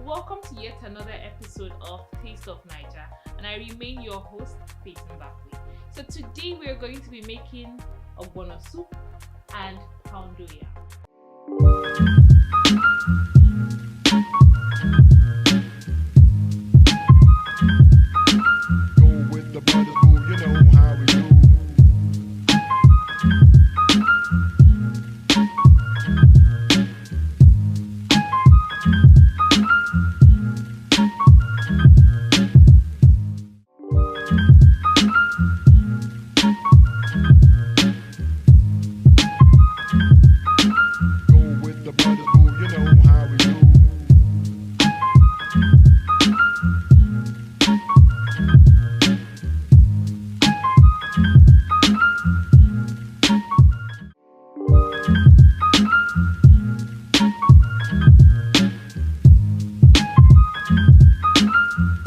welcome to yet another episode of Taste of Niger, and I remain your host, Peyton Bakwe. So today we are going to be making Ogbono soup and Poundo yam. Go with the brothers, boo, you know how we do.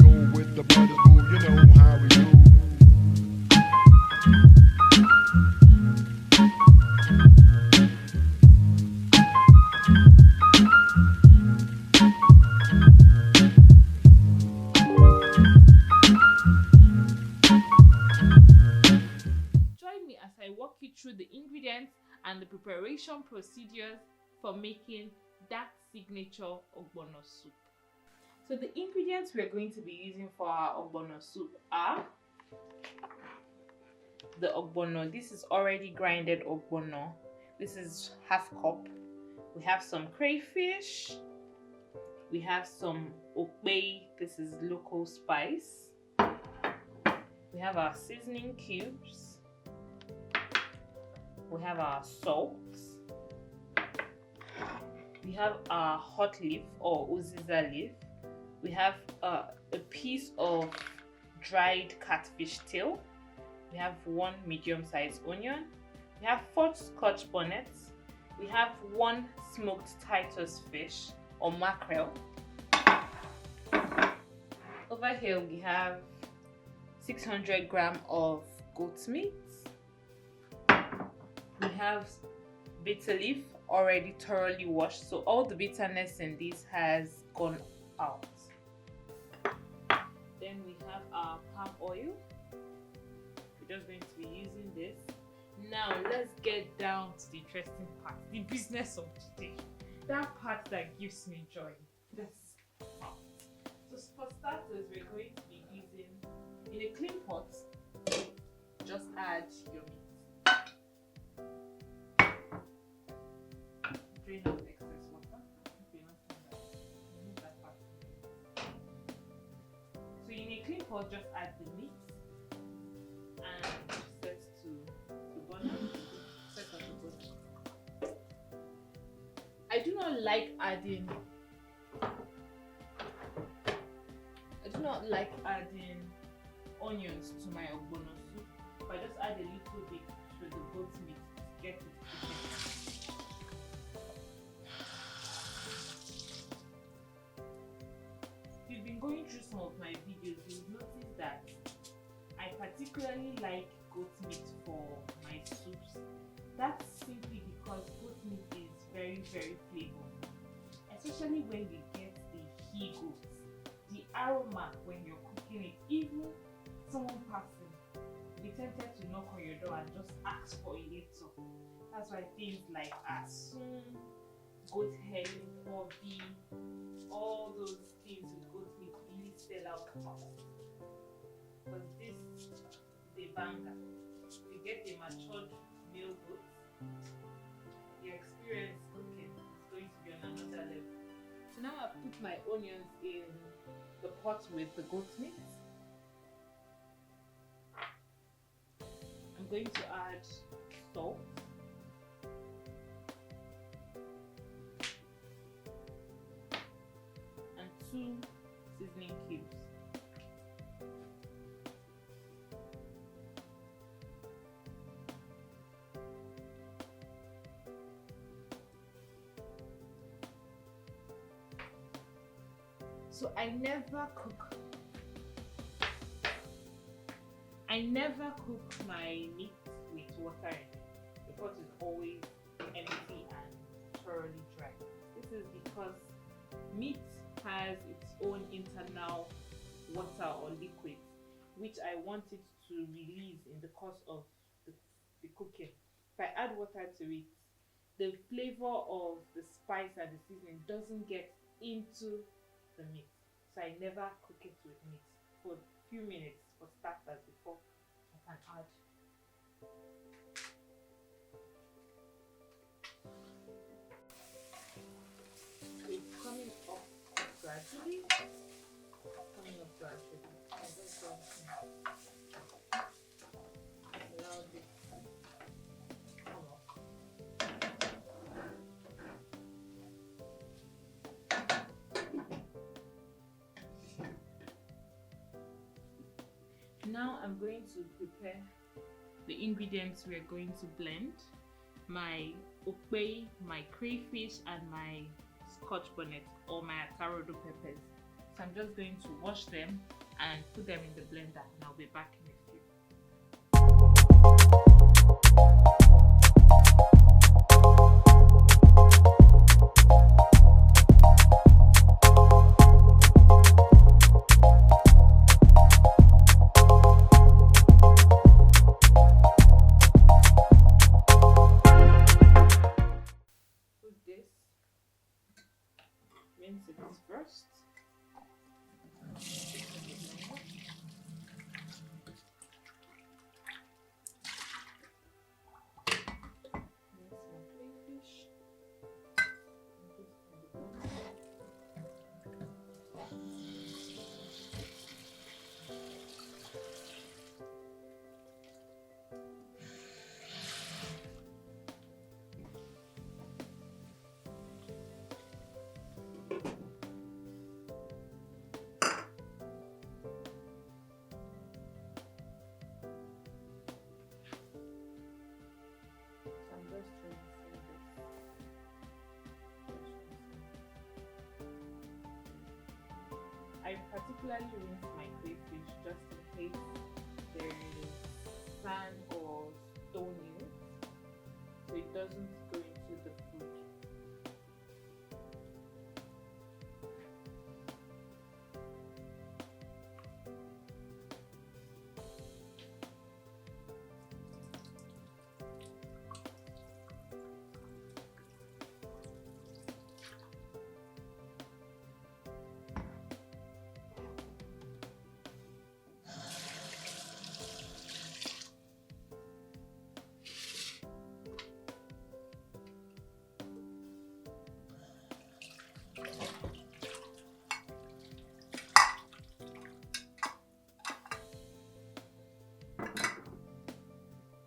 Go with the brothers, boo, you know how we do. Go with the brothers, boo, you know how we do. Join me as I walk you through the ingredients and the preparation procedures for making that signature Ogbono soup. So the ingredients we are going to be using for our Ogbono soup are the Ogbono. This is already grinded Ogbono. This is half cup. We have some crayfish. We have some okpei. This is local spice. We have our seasoning cubes. We have our salt. We have our hot leaf or uziza leaf. We have a piece of dried catfish tail. We have one medium-sized onion. We have 4 scotch bonnets. We have 1 smoked Titus fish or mackerel. Over here we have 600 grams of goat meat. We have bitter leaf already thoroughly washed, so all the bitterness in this has gone out. Then we have our palm oil. We're just going to be using this. Now let's get down to the interesting part, the business of today. That part that gives me joy. This part. So for starters, we're going to be using, in a clean pot, just add your meat. Drain out excess water. If you're not doing that, remove that part. So in a clean pot, just add the meat and set to burner. Set on the burner. I do not like adding onions to my Ogbono soup, but I just add a little bit to the goat meat to get it cooking. If you've been going through some of my videos, you'll notice that I particularly like goat meat for my soups. That's simply because goat meat is very, very flavorful, especially when you get the he goat. The aroma when you're cooking it, even someone passing, be tempted to knock on your door and just ask for a little. That's why things like asun, goat head, bobby, all those things with goat meat really sell out fast. Because this is a banger. You get a matured male goat, the experience cooking is going to be on another level. So now I put my onions in the pot with the goat meat. I'm going to add salt. And 2 seasoning cubes. So I never cook my meat with water in it. The pot is always empty and thoroughly dry. This is because meat has its own internal water or liquid, which I want it to release in the course of the cooking. If I add water to it, the flavor of the spice and the seasoning doesn't get into the meat. So I never cook it with meat for a few minutes for starters before I can add. It's coming up gradually. Coming up gradually. I just don't allow this to come up. Now I'm going to prepare the ingredients we are going to blend. My okpei, my crayfish, and my scotch bonnet or my atarodo peppers. So I'm just going to wash them and put them in the blender, and I'll be back in a few. Rinse it first. I particularly rinse my crayfish just in case there is sand or stone in it, so it doesn't go into the food.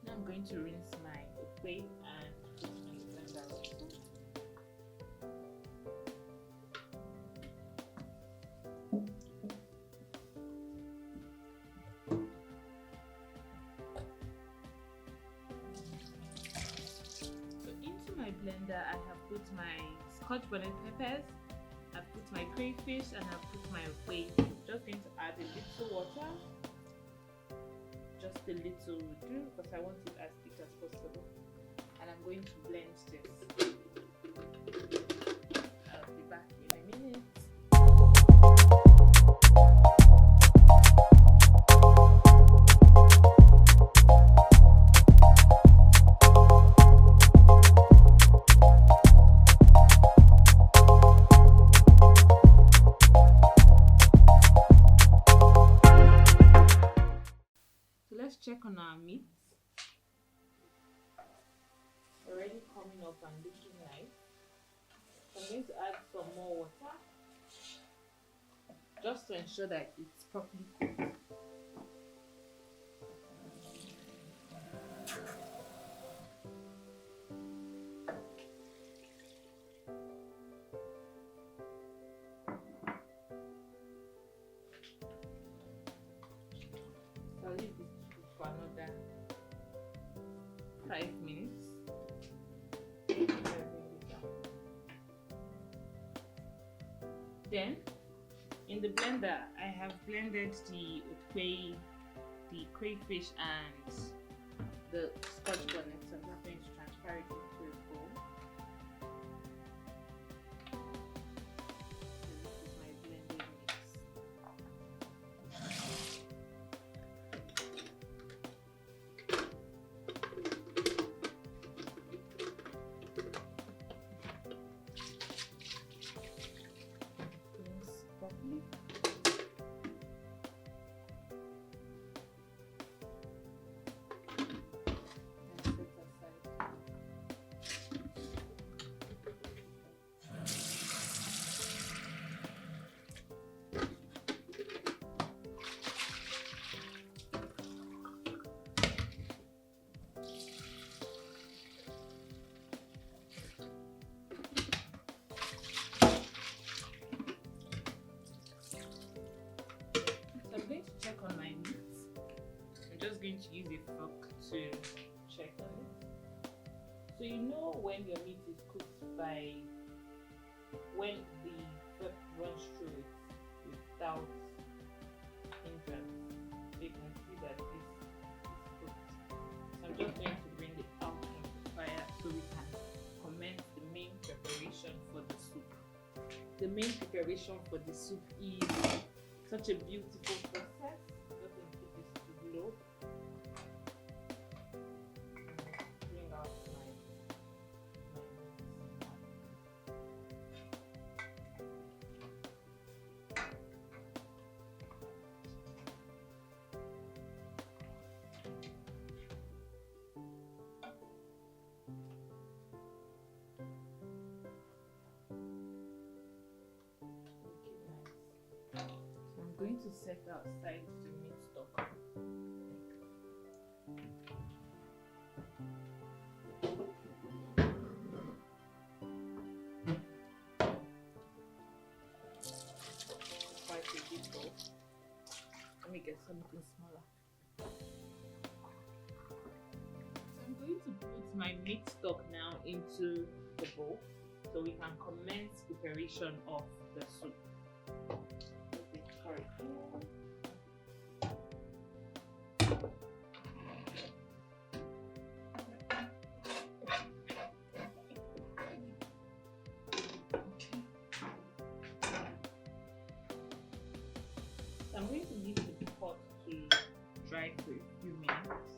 I'm going to rinse my okpei and put it in the blender also. So into my blender I have put my scotch bonnet peppers, I've put my crayfish, and I've put my okpei. Just going to add a little water. Just a little will do because I want it as thick as possible, and I'm going to blend this. I'll be back in a minute. Let's check on our meat. Already coming up and looking nice. So I'm going to add some more water just to ensure that it's properly cooked. So I'll leave this for another 5 minutes. Then in the blender I have blended the okpei, the crayfish, and the scotch bonnet. So I'm not going to transfer it into a bowl. So this is my carefully. And set aside. I'm going to check on my meat. I'm just going to use a fork to check on it. So you know when your meat is cooked by when the fork runs through it without hindrance. So you can see that this is cooked. So I'm just going to bring it out of the fire so we can commence the main preparation for the soup. The main preparation for the soup is such a beautiful process. I'm just going to put this to low. Bring out my meat. I'm going to set aside the meat stock. Quite a bit though. Let me get something smaller. So I'm going to put my meat stock now into the bowl so we can commence preparation of the soup. I'm going to leave the pot to dry for a few minutes.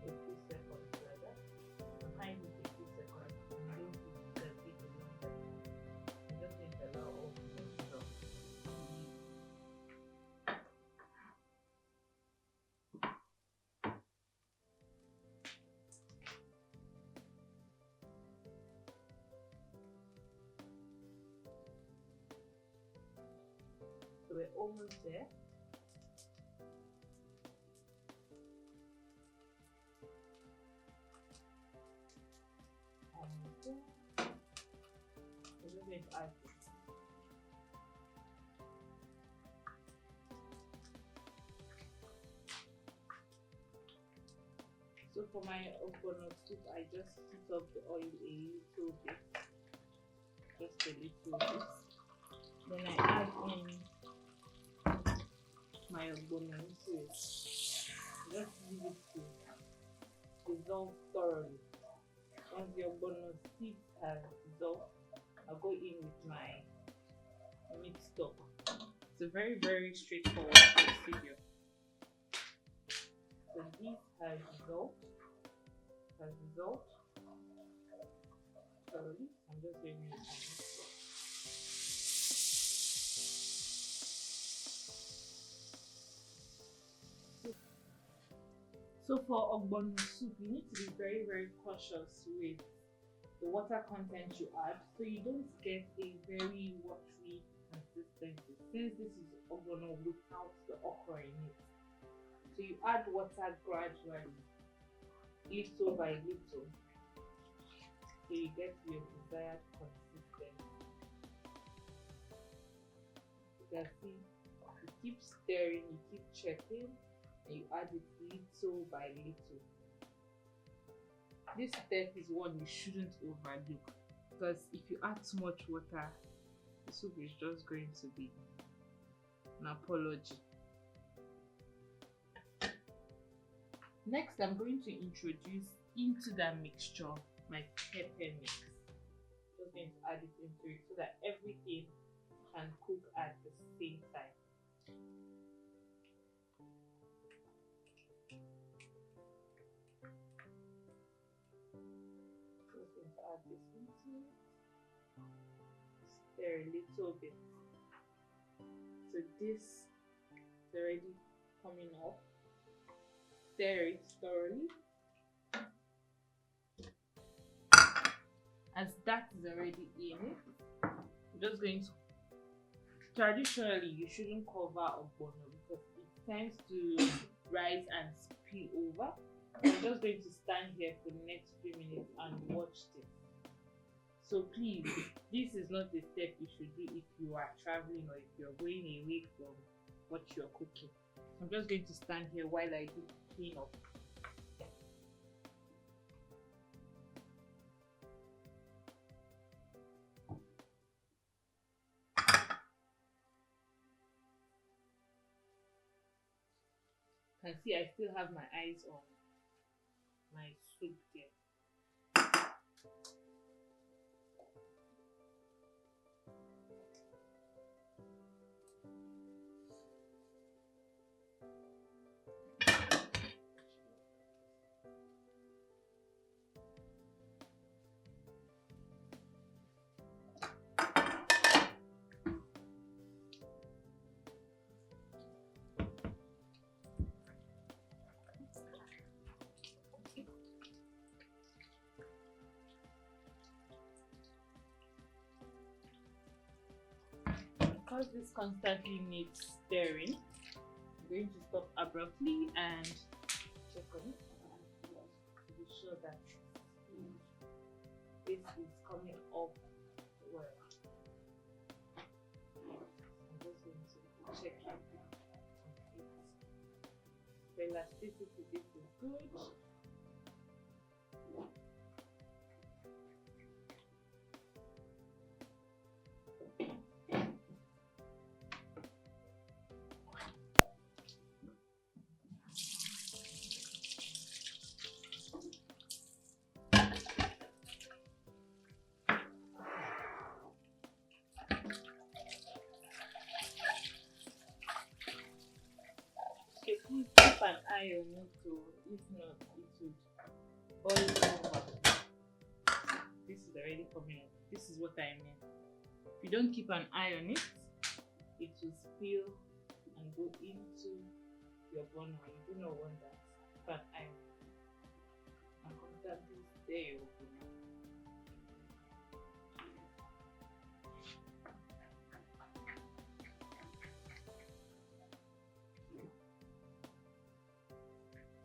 A few seconds rather. Behind it a few seconds. I don't put the bit longer. I'm just going to allow all the stuff. So we're almost there. Almost there. We're just going to add this. So for my ogbono soup, I just heat up the oil a little bit. Just a little bit. Then I add in my ogbono into it. Just leave it to dissolve thoroughly. Once the ogbono seed has dissolved, I'll go in with my meat stock. It's a very, very straightforward procedure. So this has dissolved. Thoroughly. I'm just going to add it. So for ogbono soup, you need to be very, very cautious with the water content you add so you don't get a very watery consistency, since this is ogbono without the okra in it. So you add water gradually, little by little, so you get your desired consistency. You can see you keep stirring, you keep checking, and you add it little by little. This step is one you shouldn't overlook, because if you add too much water, the soup is just going to be an apology. Next, I'm going to introduce into that mixture my pepper mix. Just going to add it into it so that everything can cook at the same time. Just going to add this into it. Stir a little bit. So this is already coming up. Stir it thoroughly. As that is already in it, I'm just going to, traditionally you shouldn't cover ogbono because it tends to rise and spill over. I'm just going to stand here for the next few minutes and watch this. So please, this is not the step you should do if you are traveling or if you're going away from what you're cooking. I'm just going to stand here while I do clean up. You can see I still have my eyes on my soup there. Because this constantly needs stirring, I'm going to stop abruptly and check on it to be sure that this is coming up well. I'm just going to check it. The elasticity, this is good. Please keep an eye on it too. If not, it would boil over. This is already coming up. This is what I mean. If you don't keep an eye on it, it will spill and go into your bun. You do not want that. Keep an eye on it. And constantly stir your bun.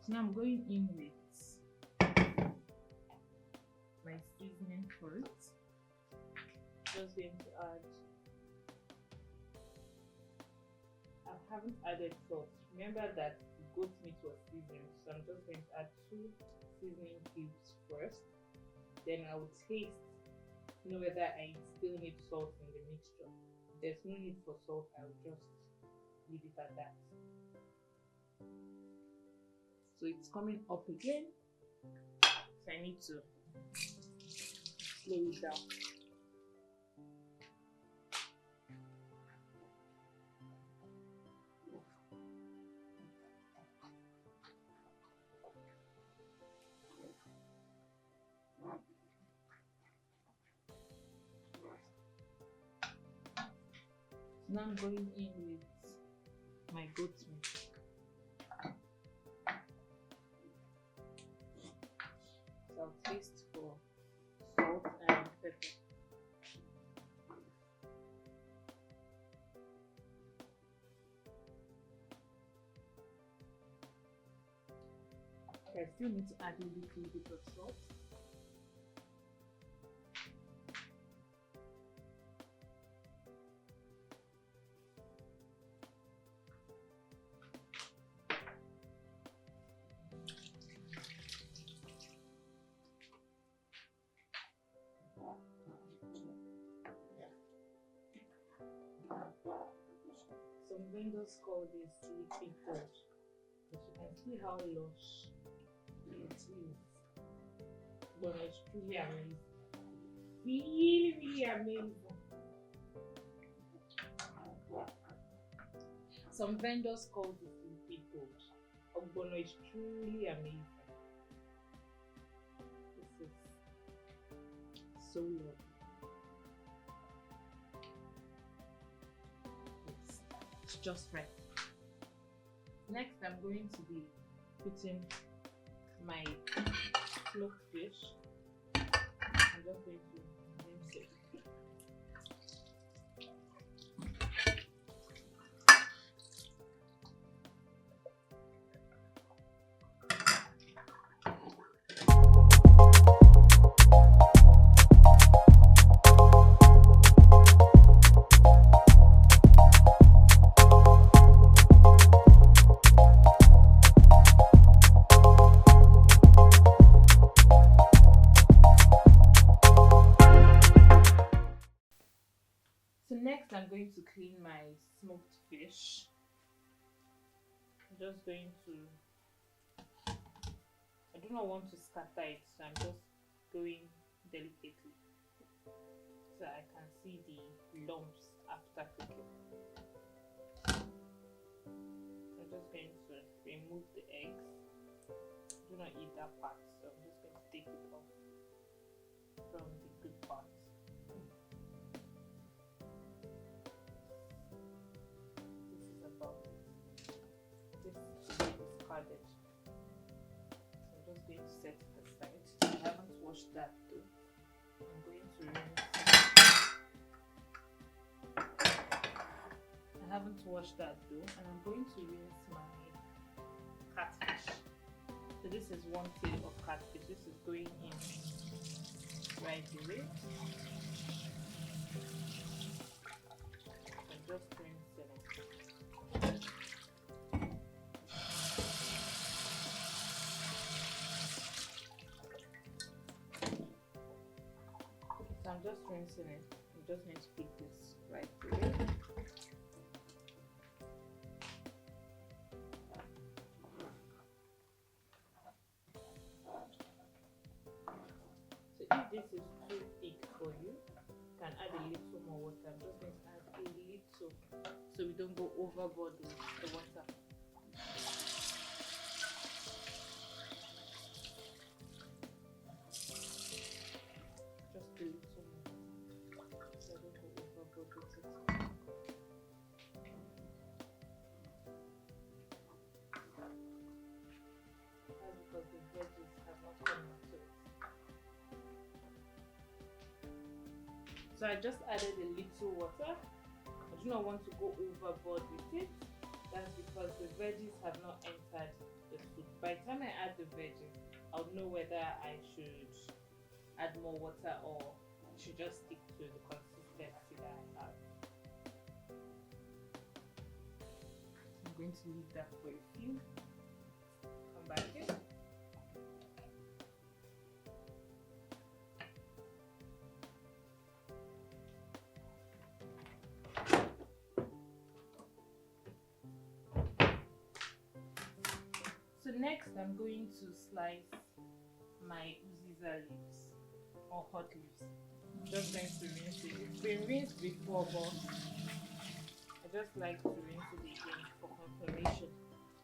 So now I'm going in with my seasoning first. Just going to add, I haven't added salt. Remember that the goat meat was seasoned, so I'm just going to add 2 seasoning cubes first. Then I will taste, know whether I still need salt in the mixture. If there's no need for salt, I will just leave it at that. So it's coming up again, so I need to slow it down. Now I'm going in with my goat meat. So I'll taste for salt and pepper. I still need to add a little bit of salt. Some vendors call this sleeping toad, but you can see how lush it is. But it's truly amazing. Really, really amazing. Some vendors call this sleeping toad. Ogbono is truly amazing. This is so lovely. cooked just right. Next, I'm going to be putting my smoked fish. I'm just going to rinse it. So next I'm going to clean my smoked fish. I'm just going to, I do not want to scatter it, so I'm just going delicately so I can see the lumps after cooking. I'm just going to remove the eggs. I do not eat that part, so I'm just going to take it off from the good part. This is about it. This should be discarded. So I'm just going to set it aside. I haven't washed that though. I'm going to rinse. I haven't washed that though, and I'm going to rinse my catfish. So this is 1 tail of catfish. This is going in right away. I'm just rinsing it. So I'm just rinsing it. I'm just going to put this right away. So if this is too thick for you, you can add a little more water. I'm just going to add a little so we don't go overboard with the water. Just a little more so I don't go overboard with it. That's because the veggies have not come into it. So I just added a little water. I do not want to go overboard with it. That's because the veggies have not entered the soup. By the time I add the veggies, I'll know whether I should add more water or I should just stick to the consistency that I have. I'm going to leave that for a few. Come back here. So next I'm going to slice my uziza leaves or hot leaves. I'm just going to rinse it. It's been rinsed before, but I just like to rinse it again for confirmation.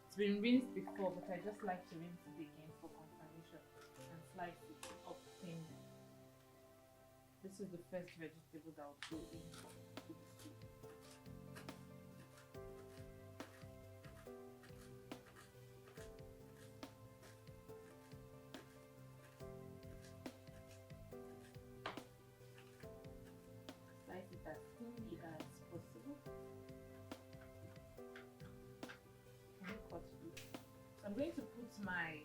It's been rinsed before, but I just like to rinse it again for confirmation and slice it up thinly. This is the first vegetable that will go into the soup. Slice it as thinly as possible. So I'm going to put my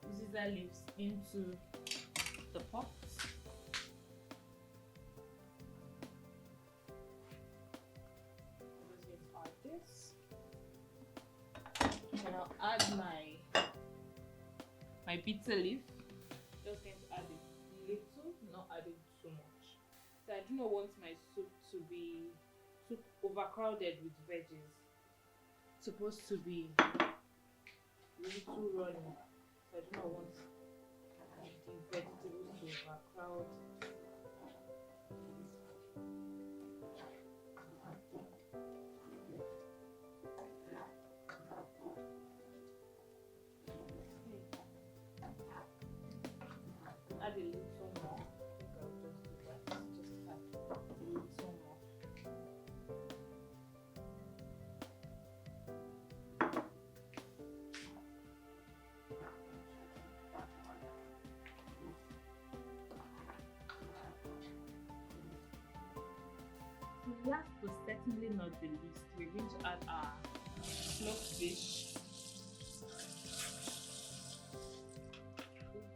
uziza leaves into the pot. I'm just going to add this. And I'll add my bitter leaf. Just going to add a little, not adding too much. So I do not want my soup to be too overcrowded with veggies. It's supposed to be little runny. So I do not want the vegetables to overcrowd. Add a little more. I think I'll just do that. Just add a little more. last but certainly not the least, we're going to add our smoked fish.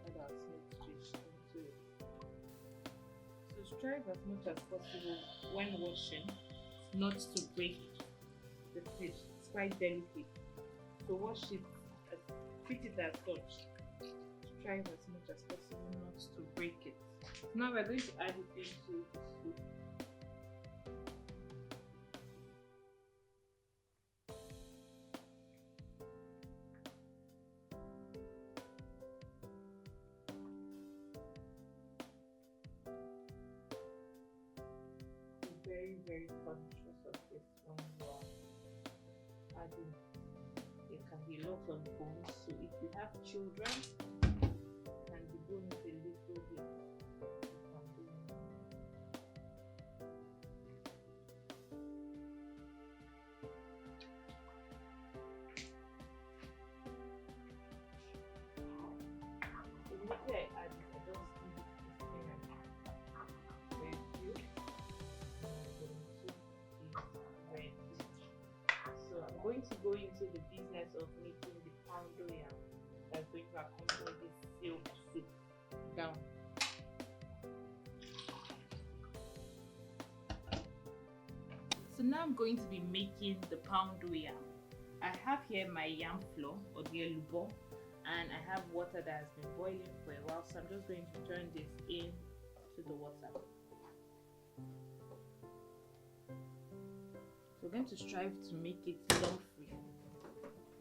Add our smoked fish into it. So strive as much as possible when washing not to break the fish. It's quite delicate. So wash it, treat it as such. Strive as much as possible not to break it. Now we're going to add it into the soup. Be very, very conscious of this when you are adding. There can be a lot of bones, so if you have children, and the bone is a little bit, immediately I add it, I just leave it to simmer very few, and the soup is ready. So I'm going to go into the business of making the poundo yam that's going to accompany this silk soup down. So now I'm going to be making the poundo yam. I have here my yam flour or the elubo, and I have water that has been boiling for a while, so I'm just going to turn this in to the water. So we're going to strive to make it lump free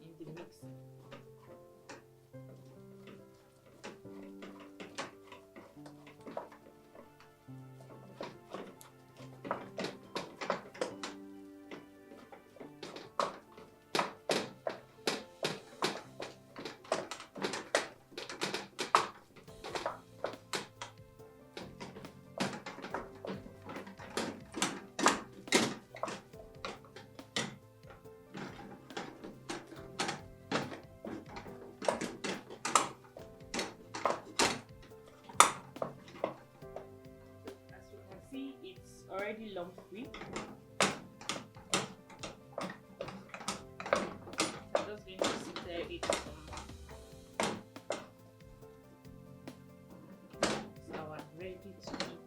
in the mixing. It's already lump free. So I'm just going to stir it some. So I'm ready to eat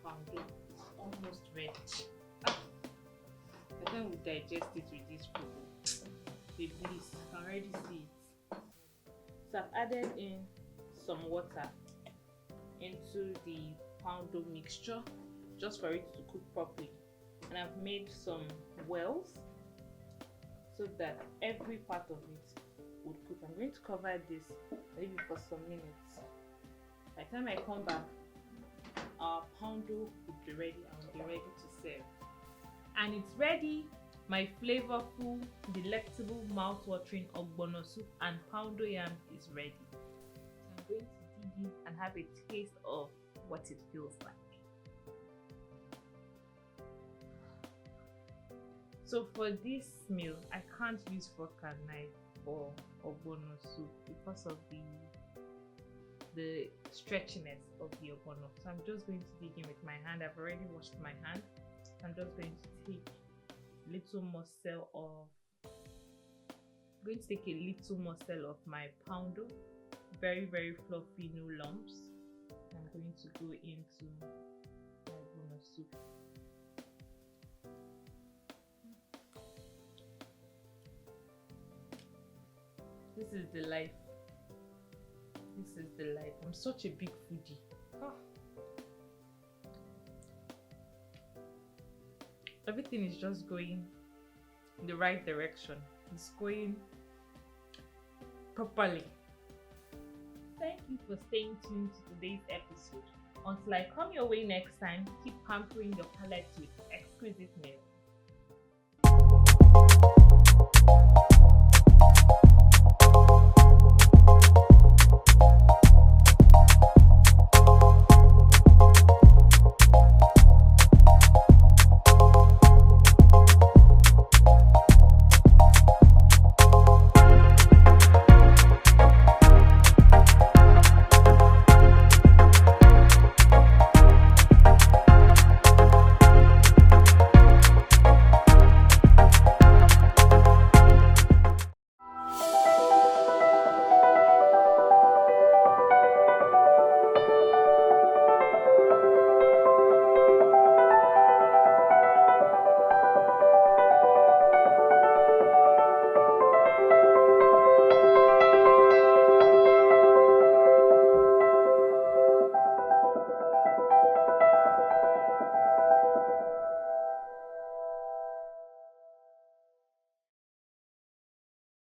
poundo. It's almost ready. I think we'll digest it with this food. Babe, please, I can already see it. So I've added in some water into the poundo mixture just for it to cook properly, and I've made some wells so that every part of it would cook. I'm going to cover this maybe for some minutes. By the time I come back, our poundo will be ready and will be ready to serve. And it's ready. My flavorful, delectable, mouth-watering ogbono soup and poundo yam is ready. I'm going to dig in and have a taste of what it feels like. So for this meal, I can't use fork and knife for ogbono soup because of the stretchiness of the ogbono. So I'm just going to dig in with my hand. I've already washed my hand. I'm just going to take a little morsel of my poundo, very, very fluffy, no lumps. I'm going to go into my ogbono soup. This is the life. This is the life. I'm such a big foodie. Everything is just going in the right direction. It's going properly. Thank you for staying tuned to today's episode. Until I come your way next time, keep pampering your palate with exquisite meals.